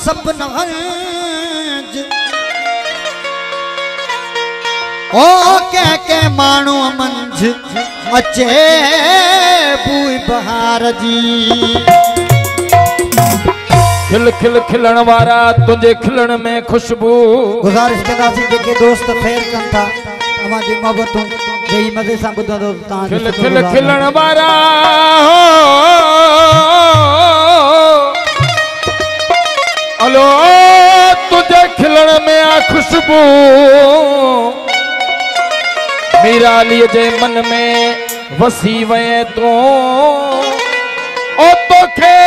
सपना ओ के मानू मंझ अचे बूई बहार जी खिल खिल खिलण वारा तुझे खिलण में खुशबू गुजारिश कंदासीं जेके दोस्त फेर कन था अवां जी मोहब्बतूं जेई मज़े सां ॿुधंदो तां खिल खिल खिलण वारा हलो तुझे खिलण में आ खुशबू मीरा लिए जे मन में वसी वे तो ओ तोखे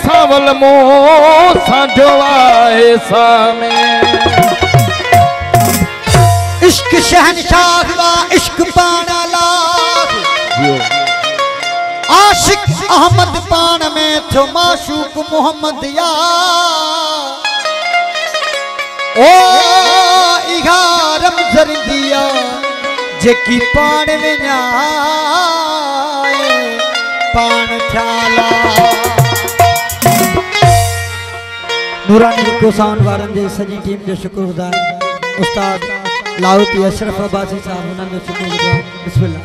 सावल मुंह सांझो आहे सामे इश्क शहनशाह वा इश्क पाना लाख आशिक अहमद पान में थो माशूक मोहम्मद या ओ इहा रमज़र दिया जेकी पान में न्याए पान थाला नूरानी को साउंड वारन जे सजी टीम जो शुक्रगुजार उस्ताद लाहौती अशरफ अब्बासी साहब उन्हनि जो शुक्रगुजार बिस्मिल्लाह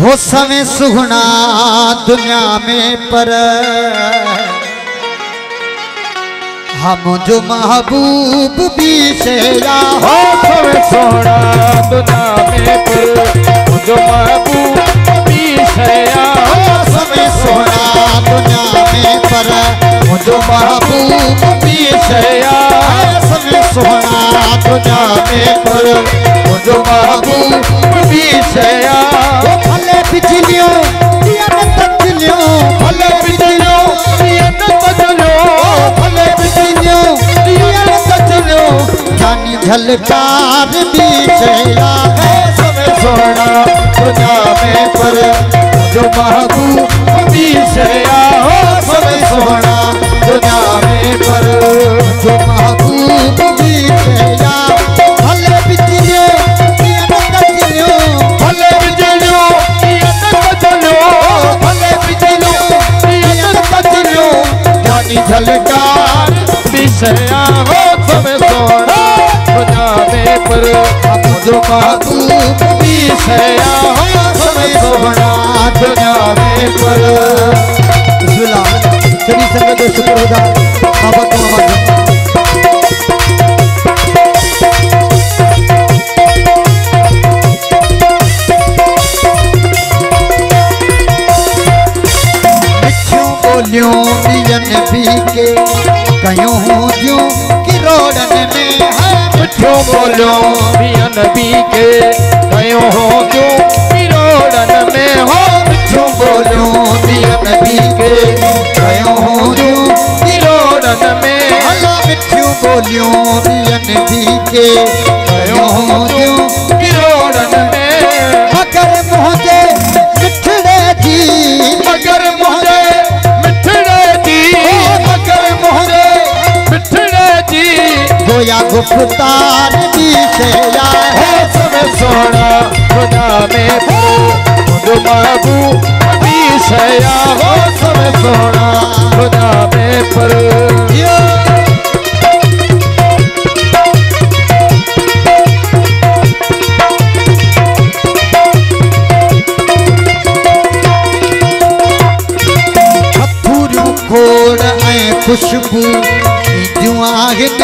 हो सवे सुगना दुनिया में पर हम जो महबूब भी शेरा हो सवे सोना दुनिया में पर जो महबूब भी शेरा हो सवे सोना दुनिया में पर जो महबूब भी शेरा सवे सोना दुनिया में पर जो महबूब भी शेरा भले बिजलियों तजलियों भले बिजलियों भले बिजलियों तजलियों जानी झलकार भी चेहरा है सब सोना दुनिया में पर जो महबूब भी चेहरा हो सब सोना दुनिया में पर जो महबूब भी चेहरा भले बिजलियों भले बिजलियों भले बिजलियों जानी झलकार विषया हो सब सोना दुनिया में पर जो महबूब विषया हो सब सोना दुनिया में पर बिस्मिल्लाह सभी संगत शुक्रगुजार बाबा को आवाज़ बोलियों बियन भी के कयूं जो किरोड़न में है मिठो बोलियों बियन भी के कयूं जो किरोड़न में हो मिठो बोलियों बियन भी के कयूं जो किरोड़न में हला मिठो बोलियों बियन भी के कयूं जो किरोड़न में मगर मुझे मिठड़े जी मगर मुझे गोया गुफ्तार भी शेया है सब सोना खुदा में जो महबूब भी शेया हो सब सोना खुदा में पर खोड़ ऐं खुशबू जुआहिन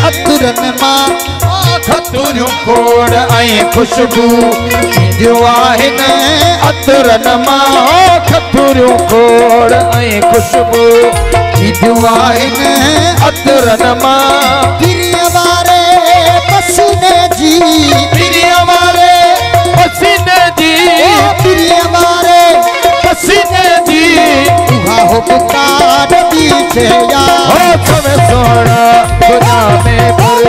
अतरन मां खतुरियूं खोड़ ऐं खुशबू जुआहिन अतरन मां खतुरियूं खोड़ ऐं खुशबू जुआहिन अतरन मां प्रिय वारे पसीने जी प्रिय वारे पसीने जी प्रिय वारे पसीने जी हो पुकार भी चेया हो सब सोना खुदा में पर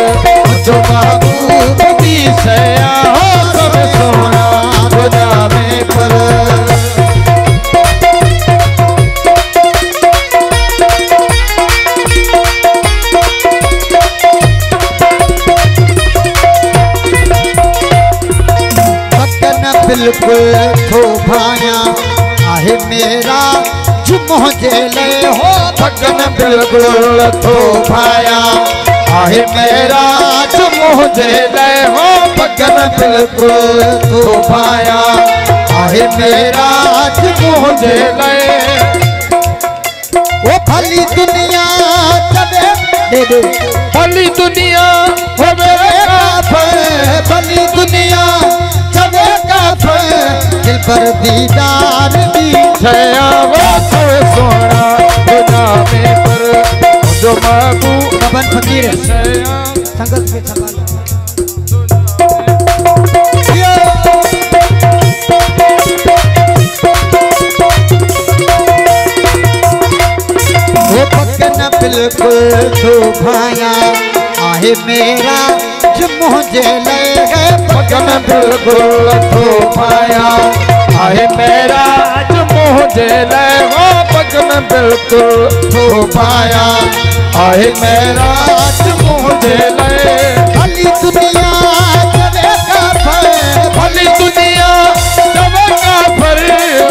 जो महबूब भी शेया हो सब सोना खुदा में पर बिल्कुल थो भाया आहे मेरा जुमो जे ले हो भगन बिल्कुल तो भाया आहे मेरा मुझे ले हो बगन बिल्कुल तो भाया आहे मेरा मुझे ले वो भली दुनिया चले दे दे भली दुनिया हो मेरे काफर भली दुनिया चले काफर दिल पर दीदार दी छया वो सोना खुदा में पर जो माबू कबन फकीर संगत में छपा वो पकन बिल्कुल तो भाया आहे मेरा जो मुझे ले गए पगन बिल्कुल तो पाया आहे मेरा मुझे ले हो पगन बिल्कुल तो पाया आहे मेरा मुझे ले भली दुनिया चले काफर भली दुनिया जब काफर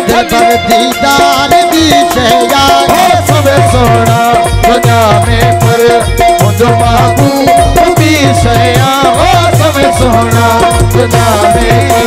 दिल पर दीदार दी शया हो सब सोना दुनिया में पर मुझे बाबू भी सया हो सब सोना दुनिया में